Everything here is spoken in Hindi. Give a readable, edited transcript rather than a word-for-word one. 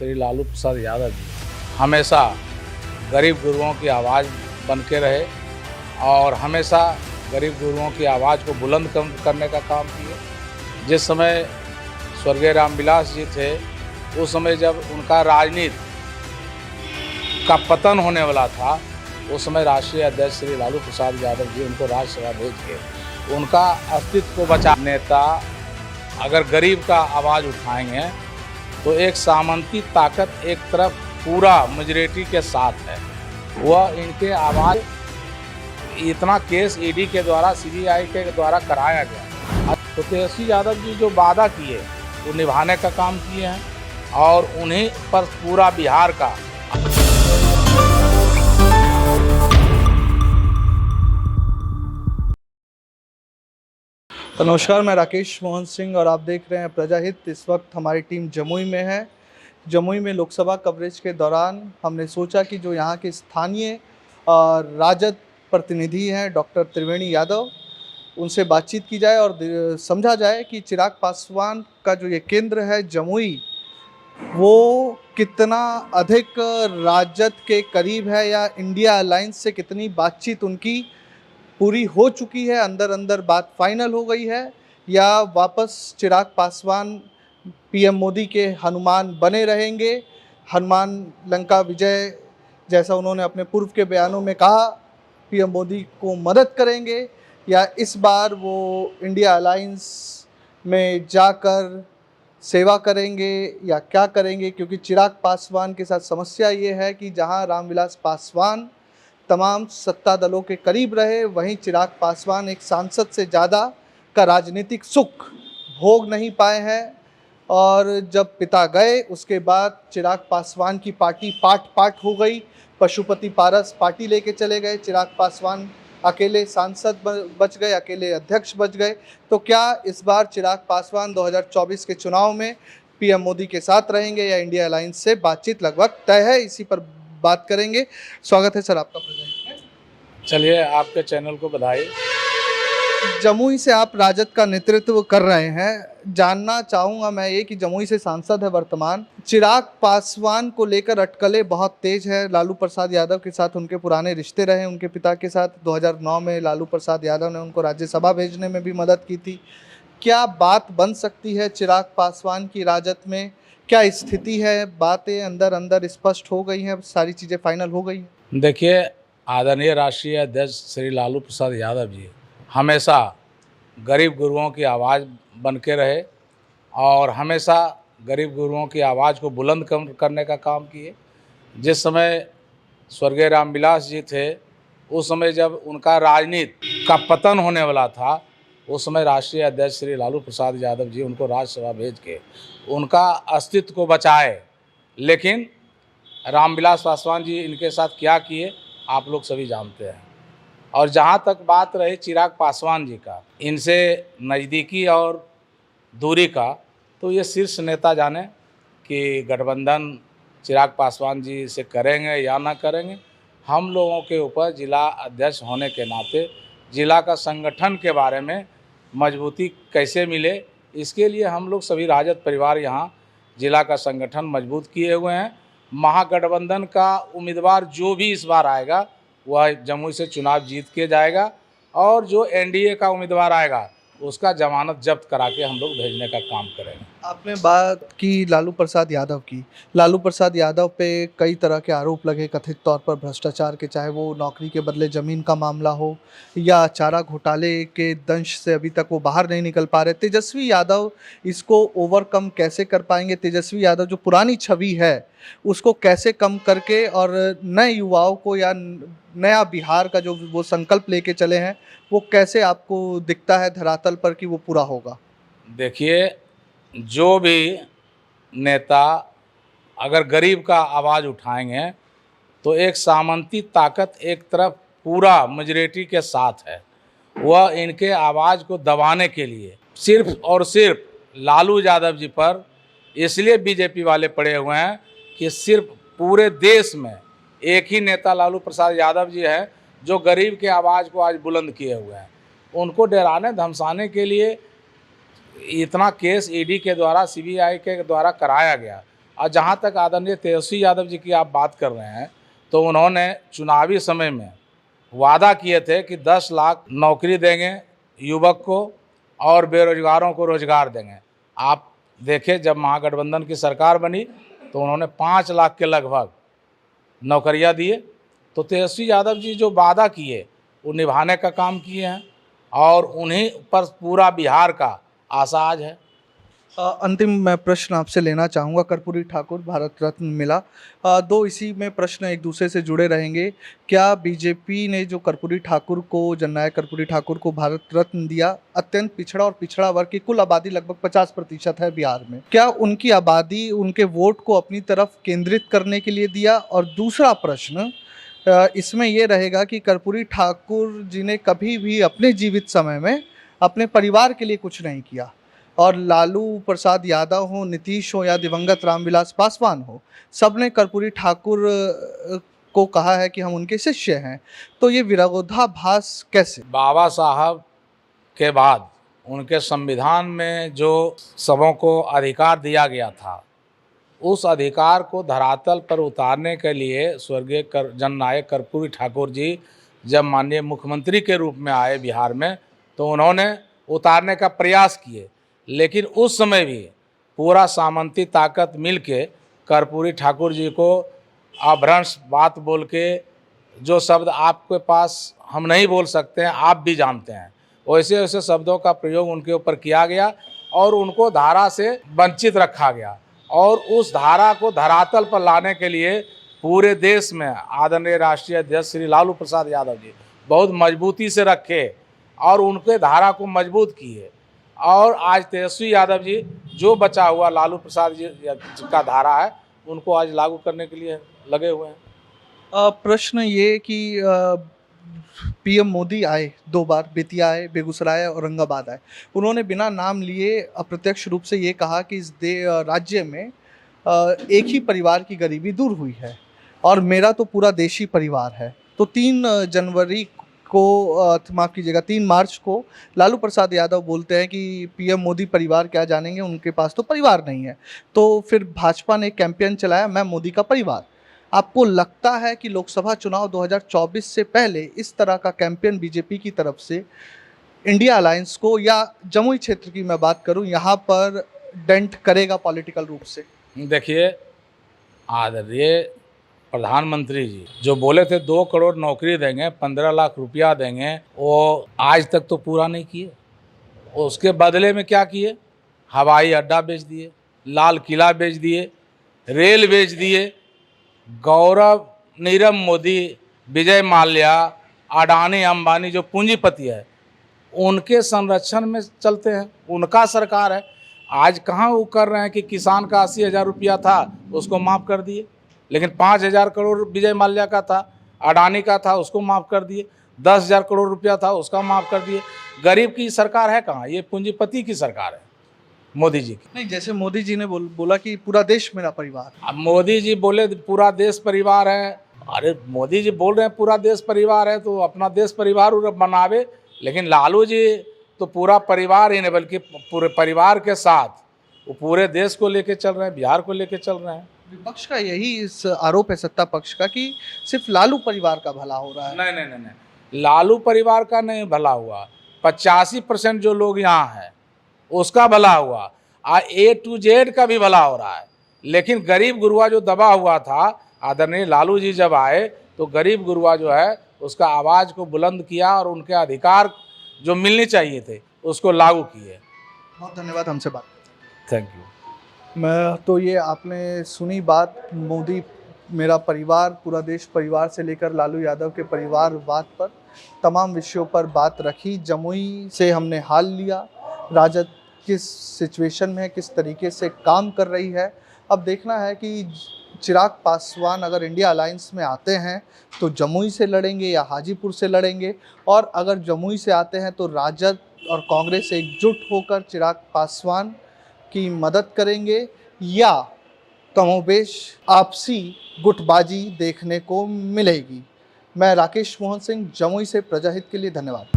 श्री लालू प्रसाद यादव जी हमेशा गरीब गुरुओं की आवाज़ बन के रहे और हमेशा गरीब गुरुओं की आवाज़ को बुलंद करने का काम किए। जिस समय स्वर्गीय रामविलास जी थे उस समय जब उनका राजनीति का पतन होने वाला था उस समय राष्ट्रीय अध्यक्ष श्री लालू प्रसाद यादव जी उनको राज्यसभा भेज के उनका अस्तित्व को बचा। नेता अगर गरीब का आवाज़ उठाएंगे तो एक सामंती ताकत एक तरफ पूरा मेजॉरिटी के साथ है, वह इनके आवाज़ इतना केस ईडी के द्वारा सीबीआई के द्वारा कराया गया। तो तेजस्वी यादव जी जो वादा किए वो निभाने का काम किए हैं और उन्हीं पर पूरा बिहार का तो नमस्कार, मैं राकेश मोहन सिंह और आप देख रहे हैं प्रजाहित। इस वक्त हमारी टीम जमुई में है। जमुई में लोकसभा कवरेज के दौरान हमने सोचा कि जो यहाँ के स्थानीय राजद प्रतिनिधि हैं डॉक्टर त्रिवेणी यादव, उनसे बातचीत की जाए और समझा जाए कि चिराग पासवान का जो ये केंद्र है जमुई, वो कितना अधिक राजद के करीब है या इंडिया अलायंस से कितनी बातचीत उनकी पूरी हो चुकी है, अंदर अंदर बात फाइनल हो गई है, या वापस चिराग पासवान पीएम मोदी के हनुमान बने रहेंगे। हनुमान लंका विजय जैसा उन्होंने अपने पूर्व के बयानों में कहा, पीएम मोदी को मदद करेंगे, या इस बार वो इंडिया अलायंस में जाकर सेवा करेंगे या क्या करेंगे। क्योंकि चिराग पासवान के साथ समस्या ये है कि जहां रामविलास पासवान तमाम सत्ता दलों के करीब रहे, वहीं चिराग पासवान एक सांसद से ज़्यादा का राजनीतिक सुख भोग नहीं पाए हैं। और जब पिता गए उसके बाद चिराग पासवान की पार्टी पाट हो गई। पशुपति पारस पार्टी लेके चले गए, चिराग पासवान अकेले सांसद बच गए, अकेले अध्यक्ष बच गए। तो क्या इस बार चिराग पासवान 2024 के चुनाव में पीएम मोदी के साथ रहेंगे या इंडिया अलायंस से बातचीत लगभग तय है? इसी पर बात करेंगे। स्वागत है सर आपका प्रजाहित में। चलिए, आपके चैनल को बधाई। जमुई से आप राजद का नेतृत्व कर रहे हैं, जानना चाहूँगा मैं ये कि जमुई से सांसद है वर्तमान, चिराग पासवान को लेकर अटकलें बहुत तेज है। लालू प्रसाद यादव के साथ उनके पुराने रिश्ते रहे, उनके पिता के साथ 2009 में लालू प्रसाद यादव ने उनको राज्यसभा भेजने में भी मदद की थी। क्या बात बन सकती है चिराग पासवान की राजद में? क्या स्थिति है? बातें अंदर अंदर स्पष्ट हो गई हैं, सारी चीज़ें फाइनल हो गई हैं? देखिए, आदरणीय राष्ट्रीय अध्यक्ष श्री लालू प्रसाद यादव जी हमेशा गरीब गुरुओं की आवाज़ बन के रहे और हमेशा गरीब गुरुओं की आवाज़ को बुलंद करने का काम किए। जिस समय स्वर्गीय रामविलास जी थे उस समय जब उनका राजनीति का पतन होने वाला था उस समय राष्ट्रीय अध्यक्ष श्री लालू प्रसाद यादव जी उनको राज्यसभा भेज के उनका अस्तित्व को बचाए। लेकिन रामविलास पासवान जी इनके साथ क्या किए आप लोग सभी जानते हैं। और जहाँ तक बात रही चिराग पासवान जी का, इनसे नज़दीकी और दूरी का, तो ये शीर्ष नेता जाने कि गठबंधन चिराग पासवान जी से करेंगे या ना करेंगे। हम लोगों के ऊपर जिला अध्यक्ष होने के नाते जिला का संगठन के बारे में मजबूती कैसे मिले, इसके लिए हम लोग सभी राजद परिवार यहाँ जिला का संगठन मजबूत किए हुए हैं। महागठबंधन का उम्मीदवार जो भी इस बार आएगा वह जमुई से चुनाव जीत के जाएगा और जो एनडीए का उम्मीदवार आएगा उसका जमानत जब्त करा के हम लोग भेजने का काम करेंगे। आपने बात की लालू प्रसाद यादव की। लालू प्रसाद यादव पे कई तरह के आरोप लगे कथित तौर पर भ्रष्टाचार के, चाहे वो नौकरी के बदले ज़मीन का मामला हो या चारा घोटाले के दंश से अभी तक वो बाहर नहीं निकल पा रहे। तेजस्वी यादव इसको ओवरकम कैसे कर पाएंगे? तेजस्वी यादव जो पुरानी छवि है उसको कैसे कम करके और नए युवाओं को या नया बिहार का जो वो संकल्प लेके चले हैं वो कैसे आपको दिखता है धरातल पर कि वो पूरा होगा? देखिए, जो भी नेता अगर गरीब का आवाज़ उठाएंगे तो एक सामंती ताकत एक तरफ पूरा मेजॉरिटी के साथ है, वह इनके आवाज़ को दबाने के लिए सिर्फ और सिर्फ लालू यादव जी पर इसलिए बीजेपी वाले पड़े हुए हैं कि सिर्फ पूरे देश में एक ही नेता लालू प्रसाद यादव जी हैं जो गरीब के आवाज़ को आज बुलंद किए हुए हैं। उनको डराने धमकाने के लिए इतना केस ईडी के द्वारा सीबीआई के द्वारा कराया गया। और जहाँ तक आदरणीय तेजस्वी यादव जी की आप बात कर रहे हैं, तो उन्होंने चुनावी समय में वादा किए थे कि 10 लाख नौकरी देंगे युवक को और बेरोजगारों को रोजगार देंगे। आप देखें, जब महागठबंधन की सरकार बनी तो उन्होंने 5 लाख के लगभग नौकरियां दिए। तो तेजस्वी यादव जी जो वादा किए वो निभाने का काम किए हैं और उन्हीं पर पूरा बिहार का आशा आज है। अंतिम मैं प्रश्न आपसे लेना चाहूँगा। कर्पूरी ठाकुर भारत रत्न मिला, दो इसी में प्रश्न एक दूसरे से जुड़े रहेंगे। क्या बीजेपी ने जो कर्पूरी ठाकुर को, जननायक कर्पूरी ठाकुर को भारत रत्न दिया, अत्यंत पिछड़ा और पिछड़ा वर्ग की कुल आबादी लगभग 50% है बिहार में, क्या उनकी आबादी उनके वोट को अपनी तरफ केंद्रित करने के लिए दिया? और दूसरा प्रश्न इसमें ये रहेगा कि कर्पूरी ठाकुर जी ने कभी भी अपने जीवित समय में अपने परिवार के लिए कुछ नहीं किया, और लालू प्रसाद यादव हो, नीतीश हो या दिवंगत रामविलास पासवान हो, सबने कर्पूरी ठाकुर को कहा है कि हम उनके शिष्य हैं। तो ये विरोधाभास कैसे? बाबा साहब के बाद उनके संविधान में जो सबों को अधिकार दिया गया था, उस अधिकार को धरातल पर उतारने के लिए स्वर्गीय जननायक कर्पूरी ठाकुर जी जब माननीय मुख्यमंत्री के रूप में आए बिहार में, तो उन्होंने उतारने का प्रयास किए। लेकिन उस समय भी पूरा सामंती ताकत मिल के कर्पूरी ठाकुर जी को अभ्रंश बात बोल के, जो शब्द आपके पास हम नहीं बोल सकते हैं, आप भी जानते हैं, वैसे वैसे शब्दों का प्रयोग उनके ऊपर किया गया और उनको धारा से वंचित रखा गया। और उस धारा को धरातल पर लाने के लिए पूरे देश में आदरणीय राष्ट्रीय अध्यक्ष श्री लालू प्रसाद यादव जी बहुत मजबूती से रखे और उनके धारा को मजबूत किए। और आज तेजस्वी यादव जी जो बचा हुआ लालू प्रसाद जी का धारा है, उनको आज लागू करने के लिए लगे हुए हैं। प्रश्न ये कि पीएम मोदी आए 2 बार, बेतिया आए, बेगूसराय, औरंगाबाद आए। उन्होंने बिना नाम लिए अप्रत्यक्ष रूप से ये कहा कि इस राज्य में एक ही परिवार की गरीबी दूर हुई है और मेरा तो पूरा देशी परिवार है। तो 3 जनवरी को, माफ़ कीजिएगा, 3 मार्च को लालू प्रसाद यादव बोलते हैं कि पीएम मोदी परिवार क्या जानेंगे, उनके पास तो परिवार नहीं है। तो फिर भाजपा ने कैंपेन चलाया, मैं मोदी का परिवार। आपको लगता है कि लोकसभा चुनाव 2024 से पहले इस तरह का कैंपेन बीजेपी की तरफ से इंडिया अलायंस को, या जमुई क्षेत्र की मैं बात करूं, यहाँ पर डेंट करेगा पॉलिटिकल रूप से? देखिए, आदरणीय प्रधानमंत्री जी जो बोले थे 2 करोड़ नौकरी देंगे, 15 लाख रुपया देंगे, वो आज तक तो पूरा नहीं किए। उसके बदले में क्या किए? हवाई अड्डा बेच दिए, लाल किला बेच दिए, रेल बेच दिए। गौरव, नीरव मोदी, विजय माल्या, अडानी अंबानी जो पूंजीपति है, उनके संरक्षण में चलते हैं, उनका सरकार है। आज कहाँ वो कर रहे हैं कि किसान का 80,000 रुपया था उसको माफ़ कर दिए, लेकिन 5,000 करोड़ विजय माल्या का था, अडानी का था, उसको माफ़ कर दिए। 10,000 करोड़ रुपया था, उसका माफ़ कर दिए। गरीब की सरकार है कहाँ? ये पूंजीपति की सरकार है मोदी जी की। नहीं, जैसे मोदी जी ने बोला कि पूरा देश मेरा परिवार। अब मोदी जी बोले पूरा देश परिवार है। अरे मोदी जी बोल रहे हैं पूरा देश परिवार है, तो अपना देश परिवार बनावे। लेकिन लालू जी तो पूरा परिवार ही नहीं, बल्कि पूरे परिवार के साथ वो पूरे देश को लेके चल रहे हैं, बिहार को लेके चल रहे हैं। विपक्ष का यही इस आरोप है, सत्ता पक्ष का, कि सिर्फ लालू परिवार का भला हो रहा है। नहीं नहीं नहीं नहीं, लालू परिवार का नहीं भला हुआ, 85% जो लोग यहाँ हैं उसका भला हुआ, A to Z का भी भला हो रहा है। लेकिन गरीब गुरुआ जो दबा हुआ था, आदरणीय लालू जी जब आए तो गरीब गुरुआ जो है उसका आवाज़ को बुलंद किया और उनके अधिकार जो मिलने चाहिए थे उसको लागू किए। बहुत धन्यवाद हमसे बात। Thank you. मैं तो ये आपने सुनी बात, मोदी मेरा परिवार, पूरा देश परिवार से लेकर लालू यादव के परिवारवाद पर तमाम विषयों पर बात रखी। जमुई से हमने हाल लिया, राजद किस सिचुएशन में है, किस तरीके से काम कर रही है। अब देखना है कि चिराग पासवान अगर इंडिया अलायंस में आते हैं तो जमुई से लड़ेंगे या हाजीपुर से लड़ेंगे, और अगर जमुई से आते हैं तो राजद और कांग्रेस एकजुट होकर चिराग पासवान की मदद करेंगे, या कमोबेश आपसी गुटबाजी देखने को मिलेगी। मैं राकेश मोहन सिंह, जमुई से प्रजाहित के लिए, धन्यवाद।